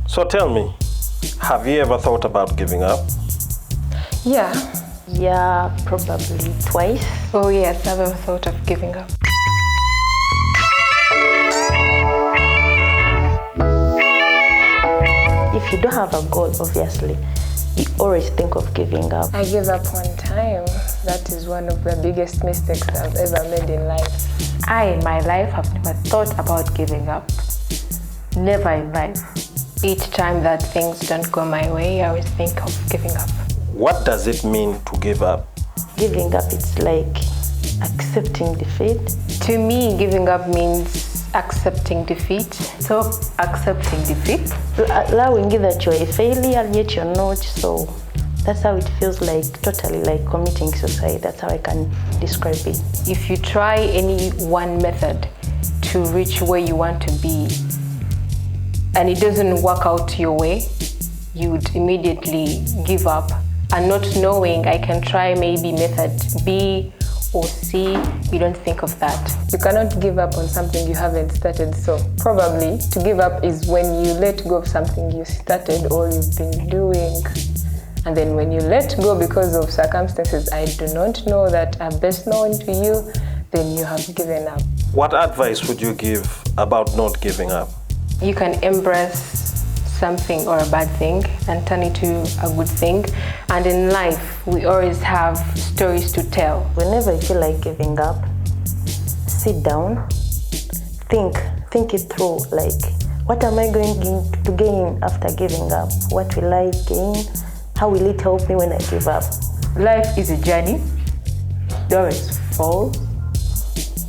So tell me, have you ever thought about giving up? Yeah, probably twice. Oh yes, I've ever thought of giving up. If you don't have a goal, obviously, you always think of giving up. I gave up one time. That is one of the biggest mistakes I've ever made in life. In my life, have never thought about giving up. Never in life. Each time that things don't go my way, I always think of giving up. What does it mean to give up? Giving up, it's like accepting defeat. To me, giving up means accepting defeat. So, accepting defeat? Allowing it that you're a failure, yet you're not. So that's how it feels like, totally like committing suicide. That's how I can describe it. If you try any one method to reach where you want to be, and it doesn't work out your way, you would immediately give up. And not knowing I can try maybe method B or C, you don't think of that. You cannot give up on something you haven't started. So probably to give up is when you let go of something you started or you've been doing. And then when you let go because of circumstances I do not know that are best known to you, then you have given up. What advice would you give about not giving up? You can embrace something or a bad thing and turn it to a good thing. And in life, we always have stories to tell. Whenever you feel like giving up, sit down, think it through. Like, what am I going to gain after giving up? What will I gain? How will it help me when I give up? Life is a journey. There is falls,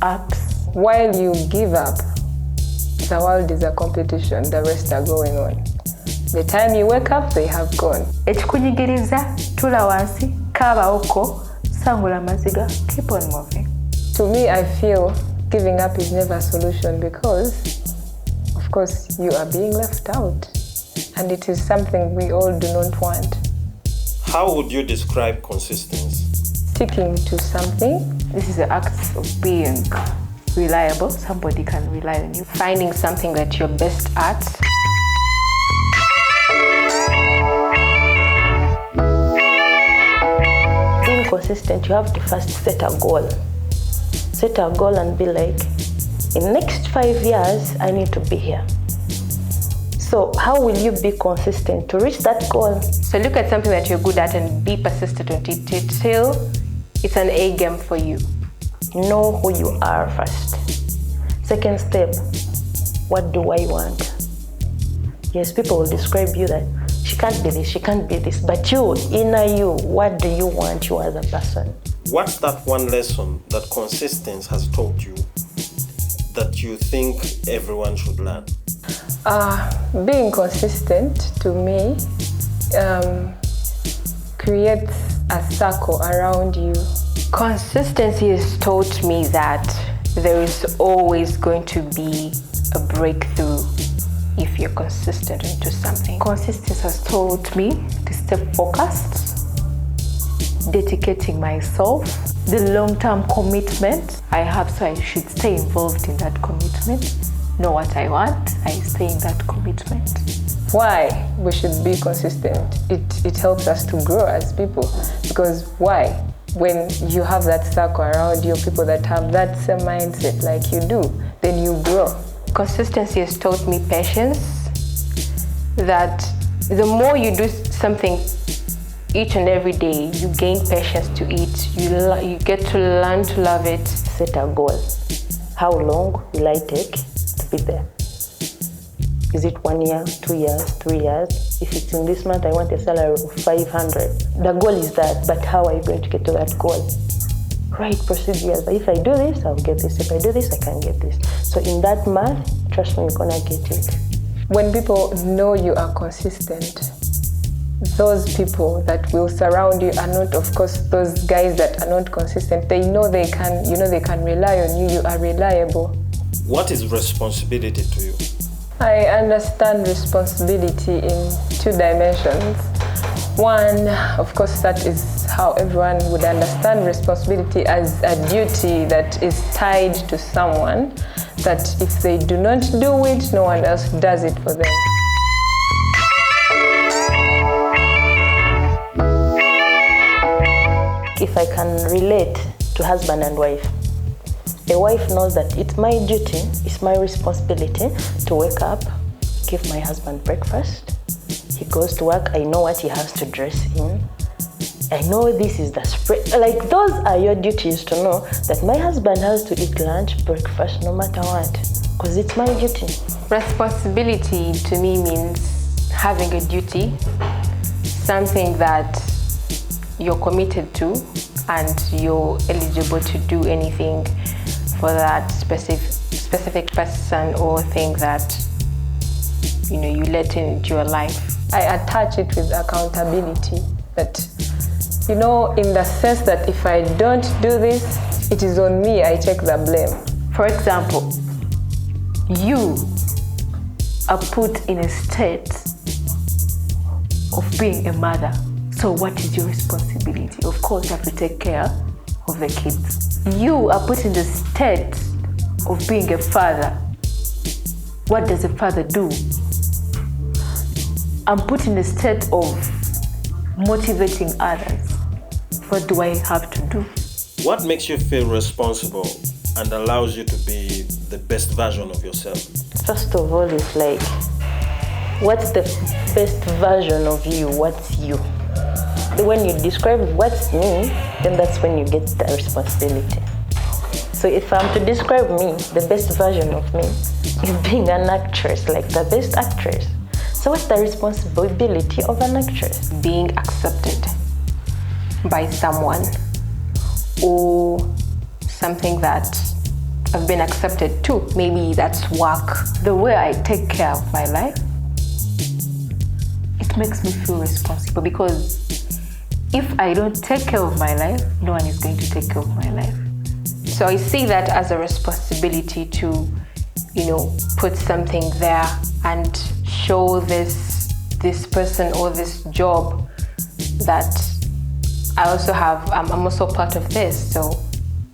ups. While you give up, the world is a competition, the rest are going on. The time you wake up, they have gone. Ekikunyigiriza, tula wansi, kaba oko, sangula maziga, keep on moving. To me, I feel giving up is never a solution because, of course, you are being left out. And it is something we all do not want. How would you describe consistency? Sticking to something. This is the act of being reliable. Somebody can rely on you. Finding something that you're best at. Being consistent, you have to first set a goal. Set a goal and be like, in the next 5 years, I need to be here. So how will you be consistent to reach that goal? So look at something that you're good at and be persistent on it till it's an A game for you. Know who you are first. Second step, what do I want? Yes, people will describe you that she can't be this, she can't be this. But you, inner you, what do you want you as a person? What's that one lesson that consistency has taught you that you think everyone should learn? Being consistent to me creates a circle around you. Consistency has taught me that there is always going to be a breakthrough if you're consistent into something. Consistency has taught me to stay focused, dedicating myself, the long-term commitment I have, so I should stay involved in that commitment. Know what I want, I stay in that commitment. Why we should be consistent? It helps us to grow as people. Because why? When you have that circle around you, people that have that same mindset like you do, then you grow. Consistency has taught me patience, that the more you do something each and every day, you gain patience to it. You get to learn to love it. Set a goal. How long will I take to be there? Is it 1 year, 2 years, 3 years? If it's in this month, I want a salary of 500. The goal is that, but how are you going to get to that goal? Right procedures. If I do this, I'll get this. If I do this, I can get this. So in that math, trust me, you're gonna get it. When people know you are consistent, those people that will surround you are not, of course, those guys that are not consistent. They know they can rely on you. You are reliable. What is responsibility to you? I understand responsibility in 2 dimensions. One, of course, that is how everyone would understand responsibility as a duty that is tied to someone, that if they do not do it, no one else does it for them. if I can relate to husband and wife, a wife knows that it's my duty, it's my responsibility to wake up, give my husband breakfast. He goes to work, I know what he has to dress in. I know this is the spread. Like, those are your duties to know that my husband has to eat lunch, breakfast, no matter what, because it's my duty. Responsibility to me means having a duty, something that you're committed to and you're eligible to do anything for that specific person or thing that you let into your life. I attach it with accountability, that in the sense that if I don't do this, it is on me, I take the blame. For example, you are put in a state of being a mother. So what is your responsibility? Of course, you have to take care of the kids. You are put in the state of being a father. What does a father do? I'm put in a state of motivating others. What do I have to do? What makes you feel responsible and allows you to be the best version of yourself? First of all, it's like, what's the best version of you? What's you? When you describe what's me, then that's when you get the responsibility. So if I'm to describe me, the best version of me is being an actress, like the best actress. So what's the responsibility of an actress? Being accepted by someone or something that I've been accepted to. Maybe that's work. The way I take care of my life, it makes me feel responsible, because if I don't take care of my life, no one is going to take care of my life. So I see that as a responsibility to, put something there and show this person or this job that I also have, I'm also part of this. So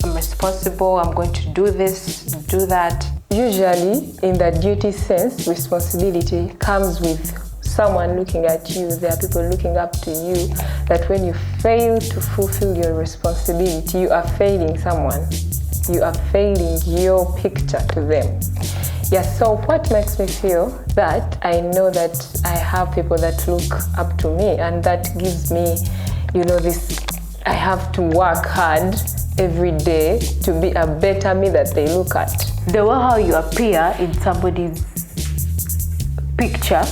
I'm responsible, I'm going to do this, do that. Usually, in the duty sense, responsibility comes with someone looking at you. There are people looking up to you, that when you fail to fulfill your responsibility, you are failing someone. You are failing your picture to them. Yes, so what makes me feel that I know that I have people that look up to me, and that gives me, this, I have to work hard every day to be a better me that they look at. The way how you appear in somebody's picture,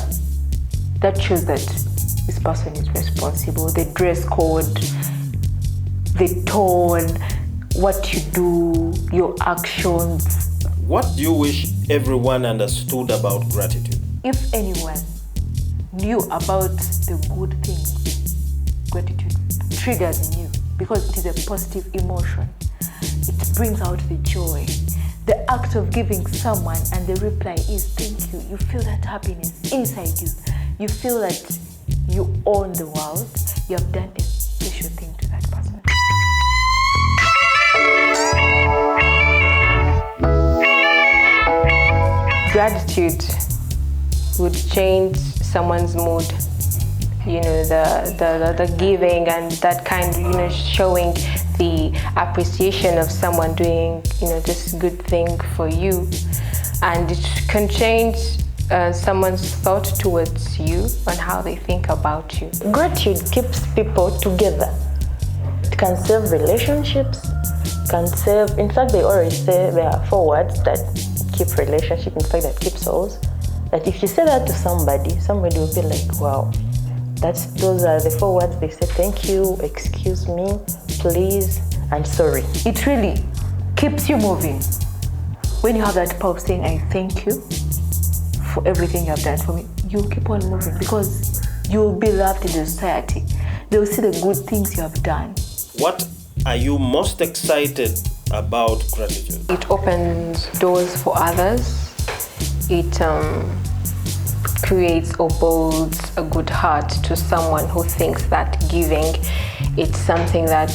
that shows that this person is responsible. The dress code, the tone, what you do, your actions. What do you wish everyone understood about gratitude? If anyone knew about the good things gratitude triggers in you, because it is a positive emotion, it brings out the joy. The act of giving someone and the reply is thank you. You feel that happiness inside you. You feel that you own the world. You have done a special thing to that person. Gratitude would change someone's mood. The giving and that kind, showing the appreciation of someone doing, this good thing for you. And it can change someone's thought towards you and how they think about you. Gratitude keeps people together. It can save relationships, in fact, they always say there are 4 words that keep relationship, in fact, that keep souls. That if you say that to somebody will be like, wow, those are the 4 words they say: thank you, excuse me, please, and sorry. It really keeps you moving. When you have that power of saying, I thank you for everything you have done for me, you'll keep on moving, because you'll be loved in the society. They'll see the good things you have done. What are you most excited about gratitude? It opens doors for others. It creates or builds a good heart to someone who thinks that giving, it's something that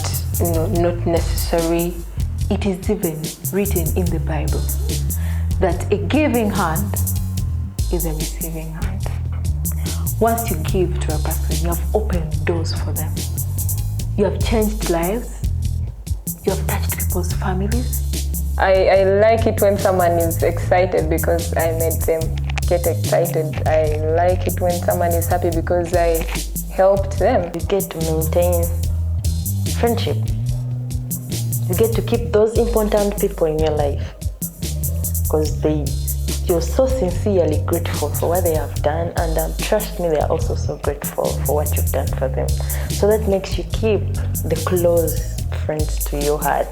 not necessary. It is even written in the Bible that a giving hand is a receiving hand. Once you give to a person, you have opened doors for them. You have changed lives. You have touched people's families. I like it when someone is excited because I made them get excited. I like it when someone is happy because I helped them. You get to maintain friendship. You get to keep those important people in your life because you're so sincerely grateful for what they have done, and trust me, they are also so grateful for what you've done for them. So that makes you keep the close friends to your heart,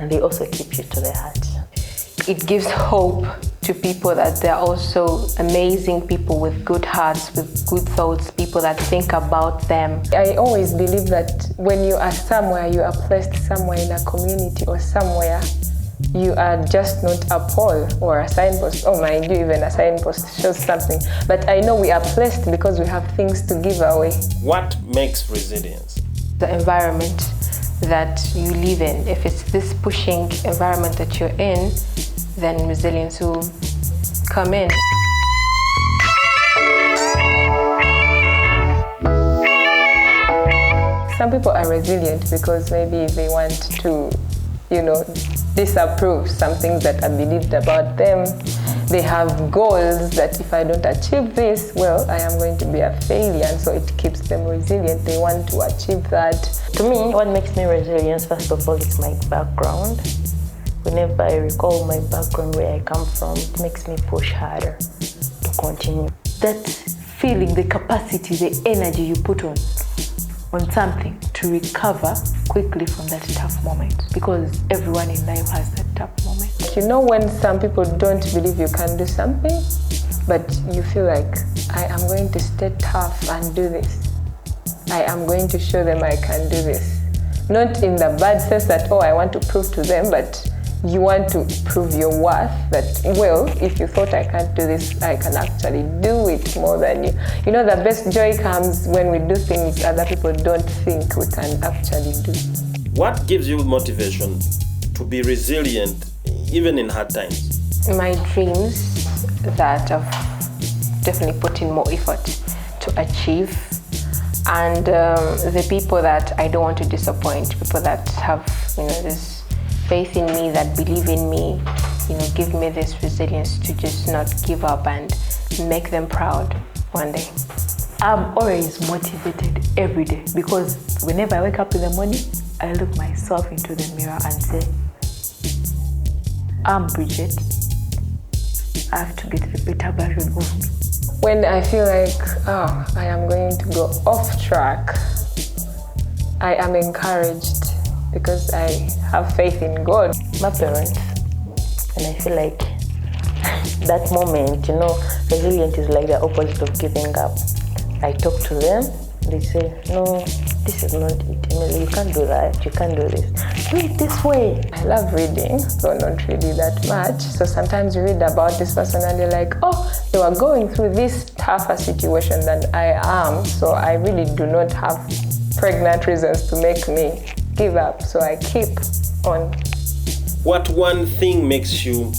and they also keep you to their heart. It gives hope to people that they're also amazing people with good hearts, with good thoughts, people that think about them. I always believe that when you are somewhere, you are placed somewhere in a community or somewhere, you are just not a pole or a signpost. Oh, mind you, even a signpost shows something. But I know we are placed because we have things to give away. What makes resilience? The environment that you live in. If it's this pushing environment that you're in, then resilience will come in. Some people are resilient because maybe they want to, disapprove some things that are believed about them. They have goals that if I don't achieve this, well, I am going to be a failure, and so it keeps them resilient. They want to achieve that. To me, what makes me resilient, first of all, is my background. Whenever I recall my background, where I come from, it makes me push harder to continue. That feeling, the capacity, the energy you put on something to recover quickly from that tough moment, because everyone in life has that tough moment. When some people don't believe you can do something, but you feel like, I am going to stay tough and do this. I am going to show them I can do this. Not in the bad sense that, I want to prove to them, but you want to prove your worth, that, well, if you thought I can't do this, I can actually do it more than you. The best joy comes when we do things other people don't think we can actually do. What gives you motivation to be resilient even in hard times? My dreams that I've definitely put in more effort to achieve, and the people that I don't want to disappoint, people that have this faith in me, that believe in me, give me this resilience to just not give up and make them proud one day. I'm always motivated every day because whenever I wake up in the morning, I look myself into the mirror and say, I'm Bridget. I have to get a better version of me. When I feel like, I am going to go off track, I am encouraged because I have faith in God. My parents, and I feel like that moment, resilience is like the opposite of giving up. I talk to them, they say, no, this is not it, Emily, you can't do that, you can't do this. Do it this way. I love reading, though not really that much. So sometimes you read about this person and you're like, they were going through this tougher situation than I am, so I really do not have pregnant reasons to make me give up, so I keep on. What one thing makes you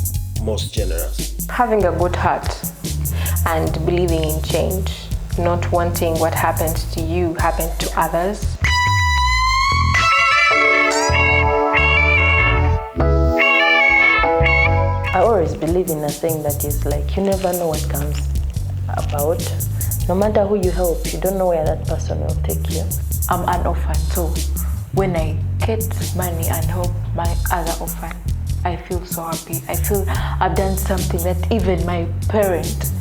most generous? Having a good heart and believing in change, not wanting what happened to you happen to others. I always believe in a saying that is like, you never know what comes about. No matter who you help, you don't know where that person will take you. I'm an orphan, so when I get money and help my other orphan, I feel so happy. I feel I've done something that even my parent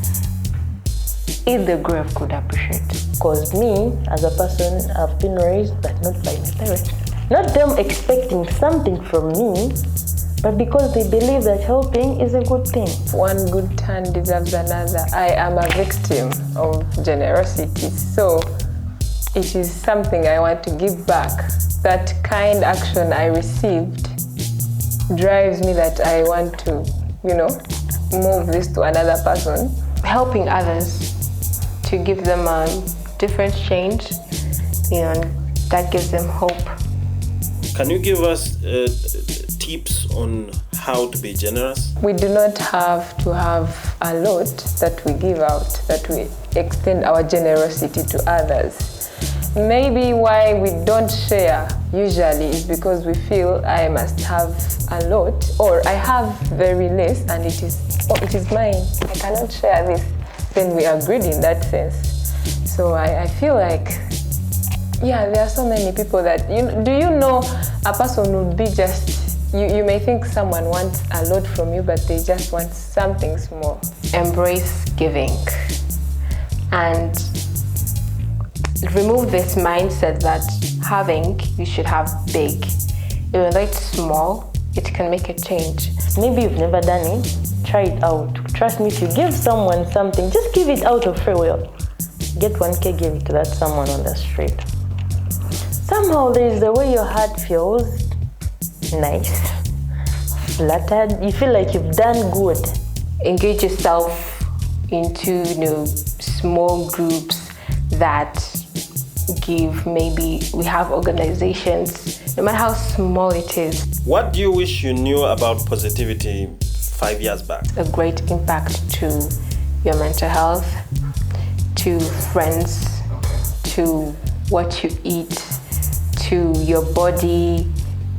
in the grave could appreciate. Because me, as a person, I've been raised, but not by my parents. Not them expecting something from me, but because they believe that helping is a good thing. One good turn deserves another. I am a victim of generosity, so it is something I want to give back. That kind action I received drives me that I want to, move this to another person. Helping others to give them a different change, that gives them hope. Can you give us tips on how to be generous? We do not have to have a lot that we give out, that we extend our generosity to others. Maybe why we don't share usually is because we feel I must have a lot, or I have very less and it is mine. I cannot share this. Then we agreed in that sense. So I feel like, yeah, there are so many people that, do you know a person would be just, you may think someone wants a lot from you, but they just want something small. Embrace giving and remove this mindset that having, you should have big. Even though it's small, it can make a change. Maybe you've never done it, try it out. Trust me, if you give someone something, just give it out of free will. Get 1K, give it to that someone on the street. Somehow there is the way your heart feels nice, flattered. You feel like you've done good. Engage yourself into small groups that give. Maybe we have organizations, no matter how small it is. What do you wish you knew about positivity 5 years back? A great impact to your mental health, to friends, to what you eat, to your body,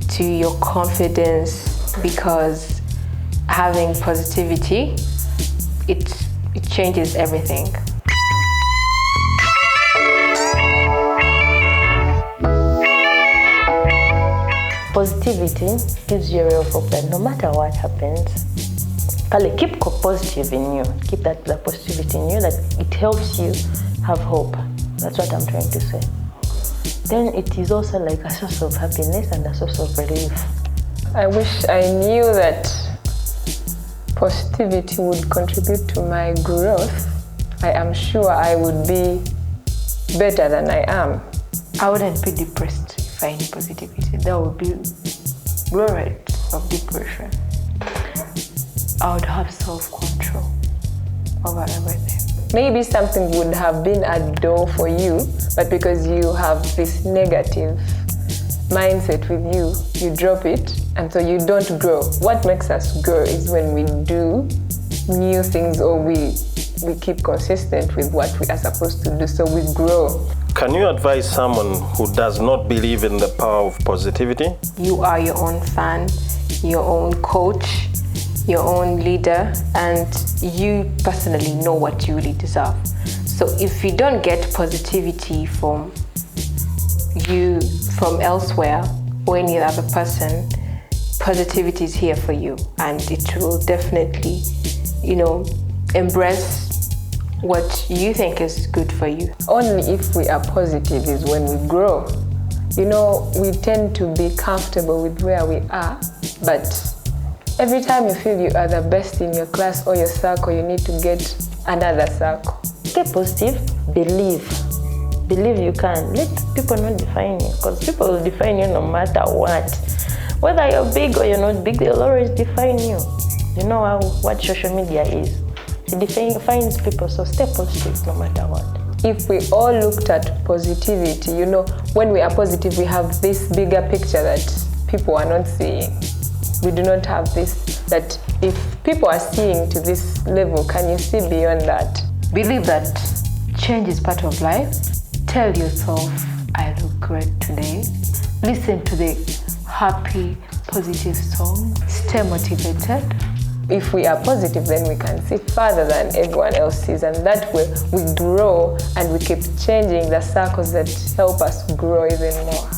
to your confidence, because having positivity, it changes everything. Positivity gives you a ray of hope that no matter what happens, keep positive in you. Keep that positivity in you, that it helps you have hope. That's what I'm trying to say. Then it is also like a source of happiness and a source of relief. I wish I knew that positivity would contribute to my growth. I am sure I would be better than I am. I wouldn't be depressed if I knew positivity. That would be worried of depression. I would have self-control over everything. Maybe something would have been a door for you, but because you have this negative mindset with you, you drop it, and so you don't grow. What makes us grow is when we do new things, or we keep consistent with what we are supposed to do, so we grow. Can you advise someone who does not believe in the power of positivity? You are your own fan, your own coach, your own leader, and you personally know what you really deserve. So if you don't get positivity from elsewhere or any other person, positivity is here for you, and it will definitely, embrace what you think is good for you. Only if we are positive is when we grow. We tend to be comfortable with where we are, but every time you feel you are the best in your class or your circle, you need to get another circle. Stay positive, believe you can. Let people not define you, because people will define you no matter what. Whether you're big or you're not big, they'll always define you. You know what social media is. It defines people, so stay positive no matter what. If we all looked at positivity, when we are positive, we have this bigger picture that people are not seeing. We do not have this, that if people are seeing to this level, can you see beyond that? Believe that change is part of life. Tell yourself, I look great today. Listen to the happy, positive song. Stay motivated. If we are positive, then we can see further than everyone else sees, and that way we grow and we keep changing the circles that help us grow even more.